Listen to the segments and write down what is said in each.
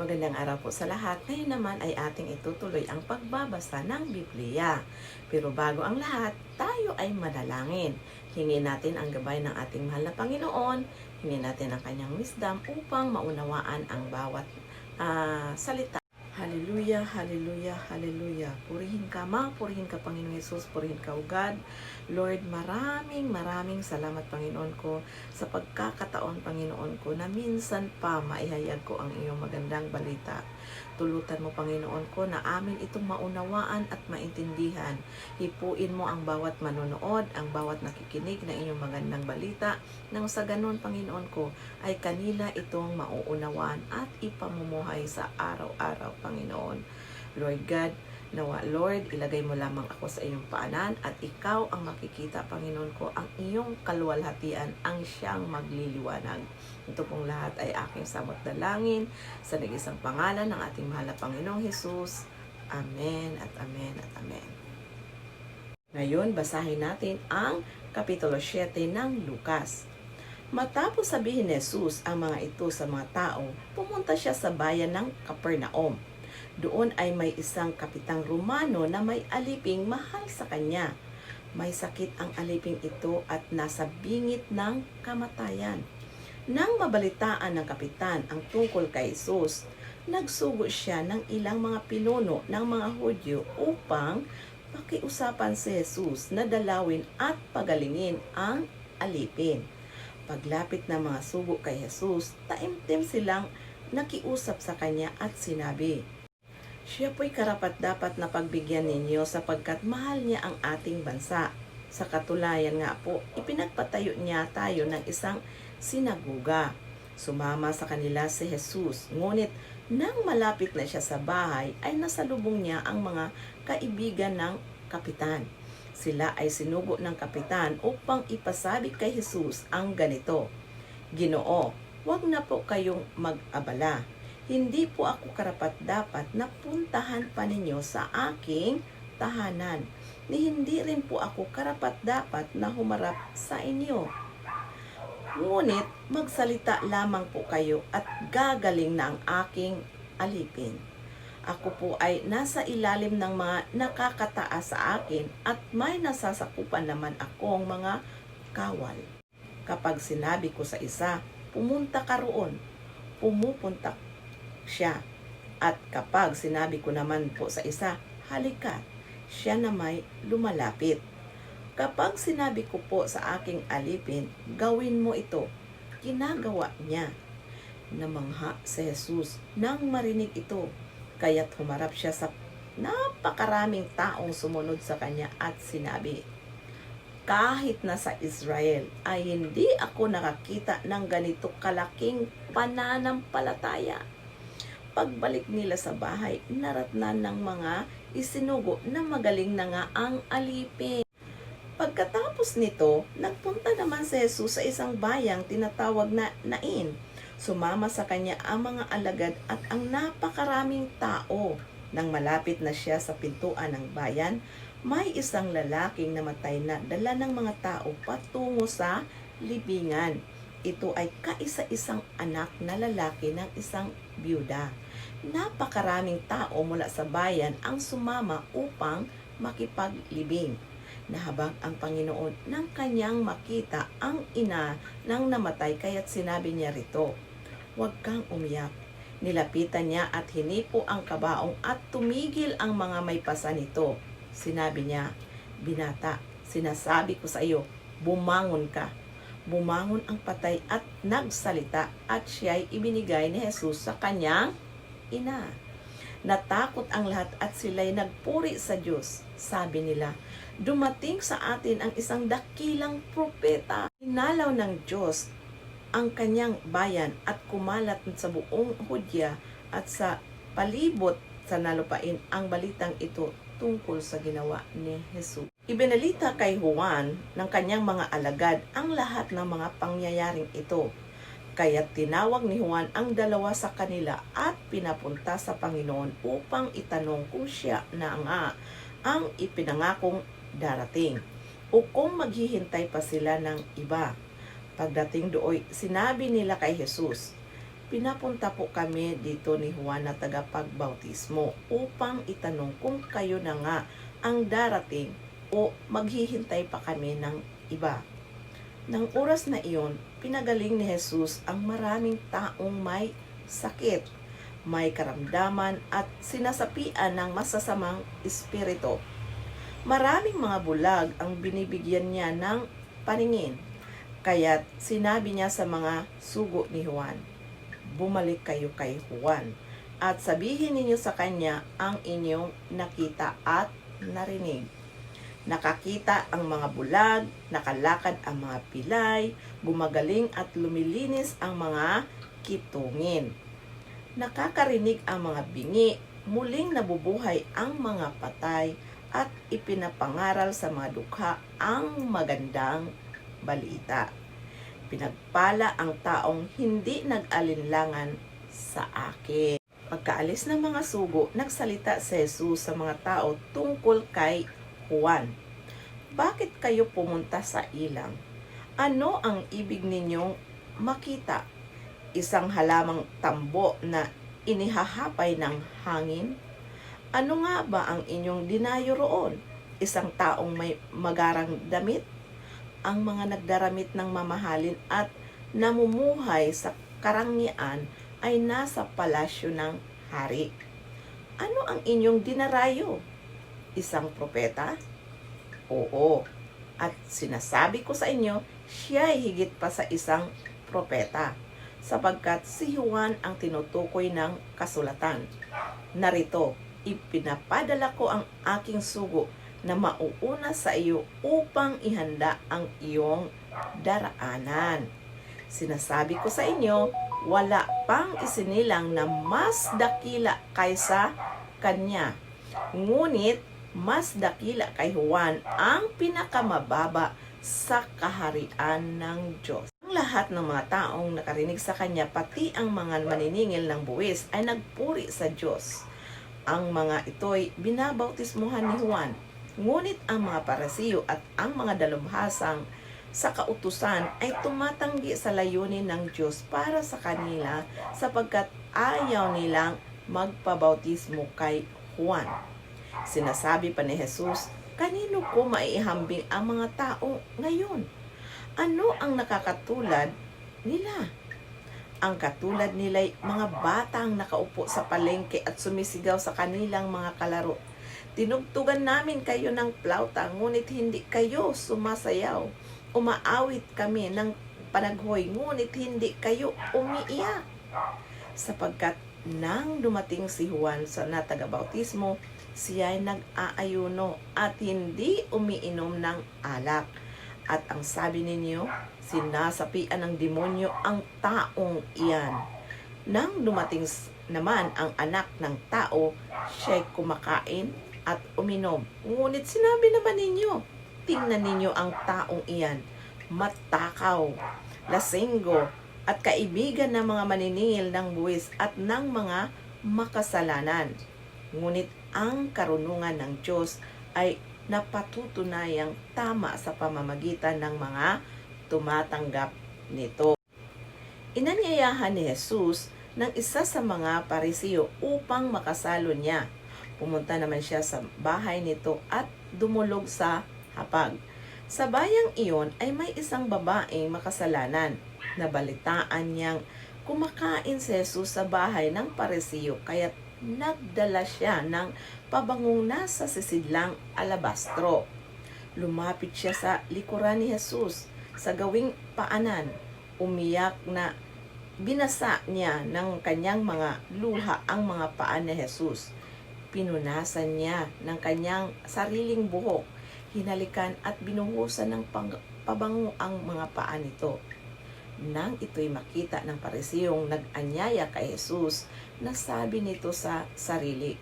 Magandang araw po sa lahat. Ngayon naman ay ating itutuloy ang pagbabasa ng Biblia. Pero bago ang lahat, tayo ay manalangin. Hingin natin ang gabay ng ating mahal na Panginoon. Hingin natin ang kanyang wisdom upang maunawaan ang bawat salita. Hallelujah, hallelujah, hallelujah. Purihin ka, purihin ka Panginoon Yesus, purihin ka o God. Lord, maraming salamat Panginoon ko sa pagkakataon Panginoon ko na minsan pa maihayag ko ang iyong magandang balita. Tulutan mo Panginoon ko na amin itong maunawaan at maintindihan. Hipuin mo ang bawat manonood, ang bawat nakikinig ng iyong magandang balita, nang sa ganon Panginoon ko ay kanila itong mauunawaan at ipamumuhay sa araw-araw Panginoon. Lord God, nawa Lord, ilagay mo lamang ako sa iyong paanan at ikaw ang makikita Panginoon ko, ang iyong kaluwalhatian ang siyang magliliwanag. Ito pong lahat ay aking samot dalangin sa nag-isang pangalan ng ating mahal na Panginoong Hesus. Amen at amen at amen. Ngayon, basahin natin ang Kapitulo 7 ng Lucas. Matapos sabihin ni Jesus ang mga ito sa mga tao, pumunta siya sa bayan ng Capernaum. Doon ay may isang kapitang Romano na may aliping mahal sa kanya. May sakit ang aliping ito at nasa bingit ng kamatayan. Nang mabalitaan ng kapitan ang tungkol kay Jesus, nagsugo siya ng ilang mga pinuno ng mga Hudyo upang pakiusapan si Jesus na dalawin at pagalingin ang alipin. Paglapit ng mga sugo kay Jesus, taimtim silang nakiusap sa kanya at sinabi, "Siya po'y karapat-dapat na pagbigyan ninyo sapagkat mahal niya ang ating bansa. Sa katulayan nga po, ipinagpatayo niya tayo ng isang sinagoga." Sumama sa kanila si Jesus, ngunit nang malapit na siya sa bahay, ay nasalubong niya ang mga kaibigan ng kapitan. Sila ay sinugo ng kapitan upang ipasabi kay Jesus ang ganito, "Ginoo, huwag na po kayong mag-abala. Hindi po ako karapat-dapat na puntahan pa ninyo sa aking tahanan, ni hindi rin po ako karapat-dapat na humarap sa inyo. Ngunit magsalita lamang po kayo at gagaling na ang aking alipin. Ako po ay nasa ilalim ng mga nakakataas sa akin at may nasasakupan naman akong mga kawal. Kapag sinabi ko sa isa, pumunta ka roon, pumupunta siya. At kapag sinabi ko naman po sa isa, halika, siya na may lumalapit. Kapag sinabi ko po sa aking alipin, gawin mo ito, ginagawa niya." Namangha si Jesus nang marinig ito, kaya't humarap siya sa napakaraming taong sumunod sa kanya at sinabi, "Kahit na sa Israel ay hindi ako nakakita ng ganito kalaking pananampalataya." Pagbalik nila sa bahay, naratnan ng mga isinugo na magaling na nga ang alipin. Pagkatapos nito, nagpunta naman si Jesus sa isang bayang tinatawag na Nain. Sumama sa kanya ang mga alagad at ang napakaraming tao. Nang malapit na siya sa pintuan ng bayan, may isang lalaking namatay na dala ng mga tao patungo sa libingan. Ito ay kaisa-isang anak na lalaki ng isang byuda. Napakaraming tao mula sa bayan ang sumama upang makipaglibing. Nahabag ang Panginoon nang kanyang makita ang ina ng namatay, kaya't sinabi niya rito, "Huwag kang umiyak." Nilapitan niya at hinipo ang kabaong at tumigil ang mga may pasa nito. Sinabi niya, "Binata, sinasabi ko sa iyo, bumangon ka." Bumangon ang patay at nagsalita at siya'y ibinigay ni Jesus sa kanyang ina. Natakot ang lahat at sila'y nagpuri sa Diyos. Sabi nila, "Dumating sa atin ang isang dakilang propeta." Hinalaw ng Diyos ang kanyang bayan at kumalat sa buong Hudya at sa palibot sa nalupain ang balitang ito tungkol sa ginawa ni Jesus. Ibinalita kay Juan ng kanyang mga alagad ang lahat ng mga pangyayaring ito. Kaya't tinawag ni Juan ang dalawa sa kanila at pinapunta sa Panginoon upang itanong kung siya na nga ang ipinangakong darating o kung maghihintay pa sila ng iba. Pagdating doon, sinabi nila kay Jesus, Pinapunta po kami dito ni Juan na tagapagbautismo upang itanong kung kayo na nga ang darating o maghihintay pa kami ng iba. Nang oras na iyon, pinagaling ni Jesus ang maraming taong may sakit, may karamdaman at sinasapian ng masasamang espiritu. Maraming mga bulag ang binibigyan niya ng paningin, kaya't sinabi niya sa mga sugo ni Juan, "Bumalik kayo kay Juan at sabihin ninyo sa kanya ang inyong nakita at narinig." Nakakita ang mga bulag, nakalakad ang mga pilay, gumagaling at lumilinis ang mga kitungin. Nakakarinig ang mga bingi, muling nabubuhay ang mga patay, at ipinapangaral sa mga dukha ang magandang balita. Pinagpala ang taong hindi nag-alinlangan sa akin. Pagkaalis ng mga sugo, nagsalita si Jesus sa mga tao tungkol kay Juan. "Bakit kayo pumunta sa ilang? Ano ang ibig ninyong makita? Isang halamang tambo na inihahapay ng hangin? Ano nga ba ang inyong dinayo roon? Isang taong may magarang damit? Ang mga nagdaramit ng mamahalin at namumuhay sa karangyaan ay nasa palasyo ng hari. Ano ang inyong dinarayo? Isang propeta? Oo. At sinasabi ko sa inyo, siya ay higit pa sa isang propeta, sapagkat si Juan ang tinutukoy ng kasulatan. Narito, ipinapadala ko ang aking sugo na mauuna sa iyo upang ihanda ang iyong daraanan. Sinasabi ko sa inyo, wala pang isinilang na mas dakila kaysa kanya. Ngunit, mas dakila kay Juan ang pinakamababa sa kaharian ng Diyos. Ang lahat ng mga taong nakarinig sa kanya, pati ang mga maniningil ng buwis, ay nagpuri sa Diyos. Ang mga ito'y binabautismuhan ni Juan. Ngunit ang mga Parisiyo at ang mga dalubhasang sa kautusan ay tumatanggi sa layunin ng Diyos para sa kanila sapagkat ayaw nilang magpabautismo kay Juan. Sinasabi pa ni Jesus, "Kanino ko maiihambing ang mga tao ngayon? Ano ang nakakatulad nila? Ang katulad nila'y mga batang nakaupo sa palengke at sumisigaw sa kanilang mga kalaro. Tinugtugan namin kayo ng plauta, ngunit hindi kayo sumasayaw. Umaawit kami ng panaghoy, ngunit hindi kayo umiiyak." Sapagkat nang dumating si Juan sa natagabautismo, siya ay nag-aayuno at hindi umiinom ng alak. At ang sabi ninyo, sinasapian ng demonyo ang taong iyan. Nang dumating naman ang anak ng tao, siya'y kumakain at uminom. Ngunit sinabi naman ninyo, tingnan ninyo ang taong iyan, matakaw, lasenggo, at kaibigan ng mga maniningil ng buwis at ng mga makasalanan. Ngunit ang karunungan ng Diyos ay napatutunayang tama sa pamamagitan ng mga tumatanggap nito. Inanyayahan ni Jesus ng isa sa mga Parisiyo upang makasalo niya. Pumunta naman siya sa bahay nito at dumulog sa hapag. Sa bayang iyon ay may isang babaeng makasalanan. Nabalitaan niyang kumakain si Jesus sa bahay ng Parisiyo, kaya't nagdala siya ng pabangong nasa sisidlang alabastro. Lumapit siya sa likuran ni Jesus sa gawing paanan. Umiyak na binasa niya ng kanyang mga luha ang mga paan ni Jesus. Pinunasan niya ng kanyang sariling buhok, hinalikan at binuhusan ng pabango ang mga paa nito. Nang ito'y makita ng Parisiyong nag-anyaya kay Jesus, nasabi nito sa sarili,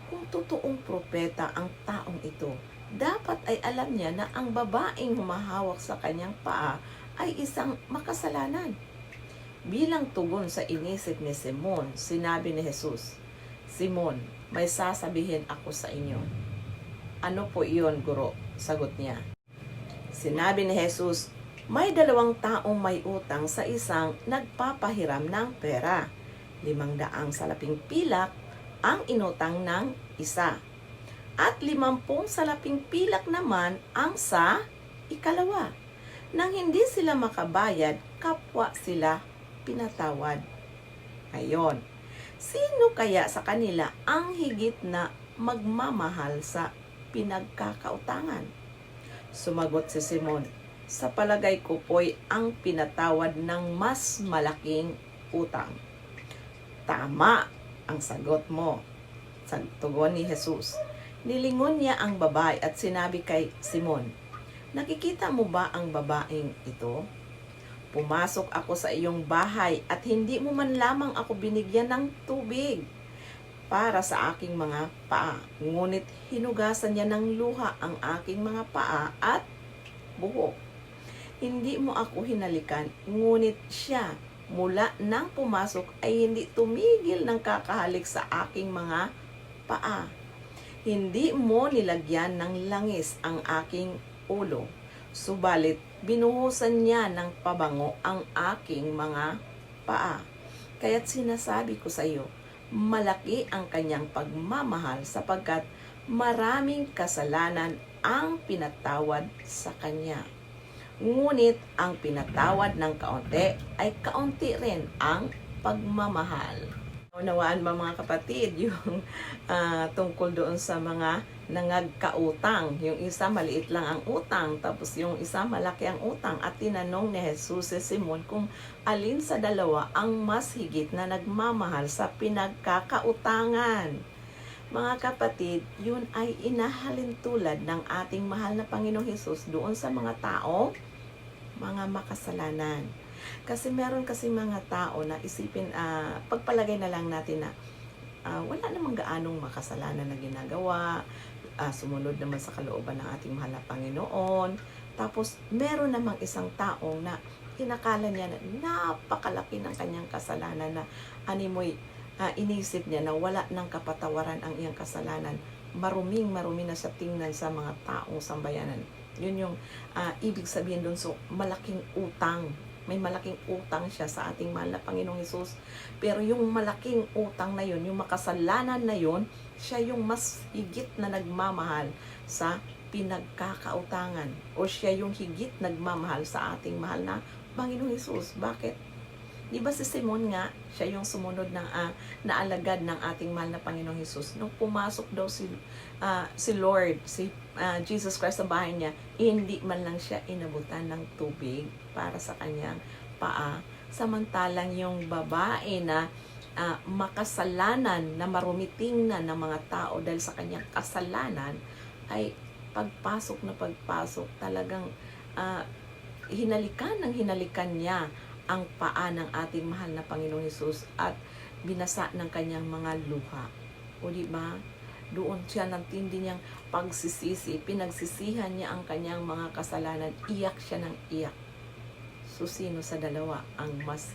"Kung totoong propeta ang taong ito, dapat ay alam niya na ang babaeng humahawak sa kanyang paa ay isang makasalanan." Bilang tugon sa inisip ni Simon, sinabi ni Jesus, "Simon, may sasabihin ako sa inyo." "Ano po iyon, Guro?" sagot niya. Sinabi ni Jesus, May 2 taong may utang sa isang nagpapahiram ng pera. 500 salaping pilak ang inutang ng isa. At 50 salaping pilak naman ang sa ikalawa. Nang hindi sila makabayad, kapwa sila pinatawad. Ngayon, sino kaya sa kanila ang higit na magmamahal sa pinagkakautangan? Sumagot si Simon, sa palagay ko po'y ang pinatawad ng mas malaking utang. Tama ang sagot mo, tugon ni Jesus. Nilingon niya ang babae at sinabi kay Simon, nakikita mo ba ang babaeng ito? Pumasok ako sa iyong bahay at hindi mo man lamang ako binigyan ng tubig para sa aking mga paa. Ngunit hinugasan niya ng luha ang aking mga paa at buhok. Hindi mo ako hinalikan, ngunit siya mula nang pumasok ay hindi tumigil ng kakahalik sa aking mga paa. Hindi mo nilagyan ng langis ang aking ulo, subalit binuhusan niya ng pabango ang aking mga paa. Kaya't sinasabi ko sa iyo, malaki ang kanyang pagmamahal sapagkat maraming kasalanan ang pinatawad sa kanya. Ngunit ang pinatawad ng kaunti ay kaunti rin ang pagmamahal. Unawaan ba mga kapatid yung tungkol doon sa mga nangagkautang. Yung isa maliit lang ang utang, tapos yung isa malaki ang utang. At tinanong ni Jesus si Simon kung alin sa dalawa ang mas higit na nagmamahal sa pinagkakautangan. Mga kapatid, yun ay inahalin tulad ng ating mahal na Panginoong Jesus doon sa mga tao, mga makasalanan. Kasi meron kasi mga tao na isipin, pagpalagay na lang natin na wala namang gaanong makasalanan na ginagawa, sumunod naman sa kalooban ng ating mahal na Panginoon. Tapos meron namang isang taong na inakala niya na napakalaki ng kanyang kasalanan na animoy inisip niya na wala ng kapatawaran ang iyang kasalanan. Marumi na sa tingnan sa mga taong sambayanan. Yun yung ibig sabihin doon. So, malaking utang. May malaking utang siya sa ating mahal na Panginoong Hesus. Pero yung malaking utang na yun, yung makasalanan na yun, siya yung mas higit na nagmamahal sa pinagkakautangan. O siya yung higit nagmamahal sa ating mahal na Panginoong Hesus. Bakit? Di ba si Simon nga, siya yung sumunod ng naalagad ng ating mahal na Panginoong Hesus. Nung pumasok daw si Lord, si Jesus Christ sa bahay niya, hindi man lang siya inabutan ng tubig para sa kanyang paa. Samantalang yung babae na makasalanan, na marumiting na ng mga tao dahil sa kanyang kasalanan, ay pagpasok talagang hinalikan niya ang paa ng ating mahal na Panginoong Hesus at binasa ng kanyang mga luha. O di ba? Doon siya nagtindi niyang pagsisisi, pinagsisihan niya ang kanyang mga kasalanan, iyak siya ng iyak. So, sino sa dalawa ang mas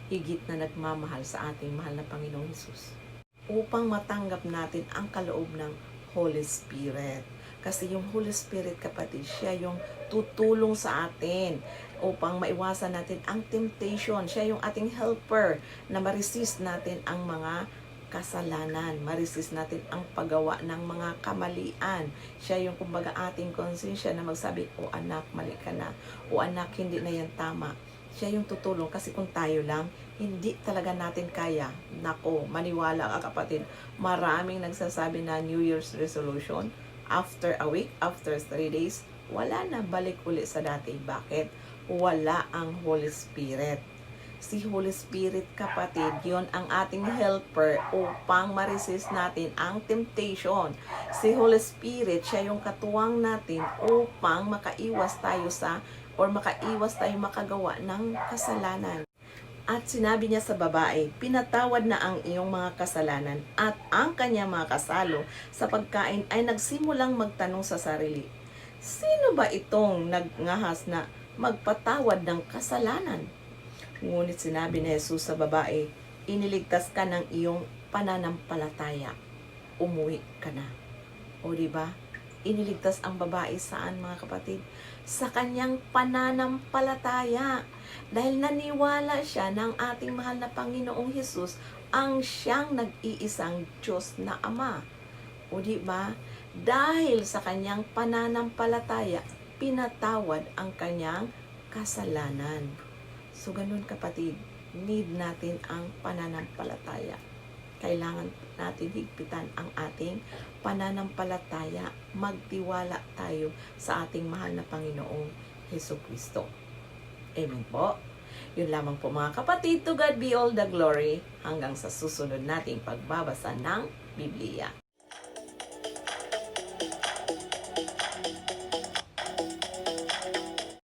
higit na nagmamahal sa ating mahal na Panginoong Hesus? Upang matanggap natin ang kaloob ng Holy Spirit. Kasi yung Holy Spirit, kapatid, siya yung tutulong sa atin upang maiwasan natin ang temptation. Siya yung ating helper na ma-resist natin ang mga kasalanan, ma-resist natin ang paggawa ng mga kamalian. Siya yung kumbaga ating konsensya na magsabi, o anak, mali ka na. O anak, hindi na yan tama. Siya yung tutulong kasi kung tayo lang, hindi talaga natin kaya. Nako, maniwala ka kapatid. Maraming nagsasabi na New Year's resolution. After a week, after 3 days, wala na, balik uli sa dati. Bakit? Wala ang Holy Spirit. Si Holy Spirit, kapatid, yon ang ating helper upang ma-resist natin ang temptation. Si Holy Spirit, siya yung katuwang natin upang makaiwas tayo makagawa ng kasalanan. At sinabi niya sa babae, pinatawad na ang iyong mga kasalanan at ang kanyang mga kasalo sa pagkain ay nagsimulang magtanong sa sarili, sino ba itong nagngahas na magpatawad ng kasalanan? Ngunit sinabi ni Jesus sa babae, iniligtas ka ng iyong pananampalataya. Umuwi ka na. O diba? Iniligtas ang babae saan, mga kapatid? sa kanyang pananampalataya. Dahil naniwala siya ng ating mahal na Panginoong Hesus ang siyang nag-iisang Diyos na Ama. O di ba? Dahil sa kanyang pananampalataya, pinatawad ang kanyang kasalanan. So ganun kapatid, need natin ang pananampalataya. Kailangan natin higpitan ang ating pananampalataya. Magtiwala tayo sa ating mahal na Panginoong Hesukristo. Amen po. Yun lamang po mga kapatid. To God be all the glory hanggang sa susunod nating pagbabasa ng Biblia.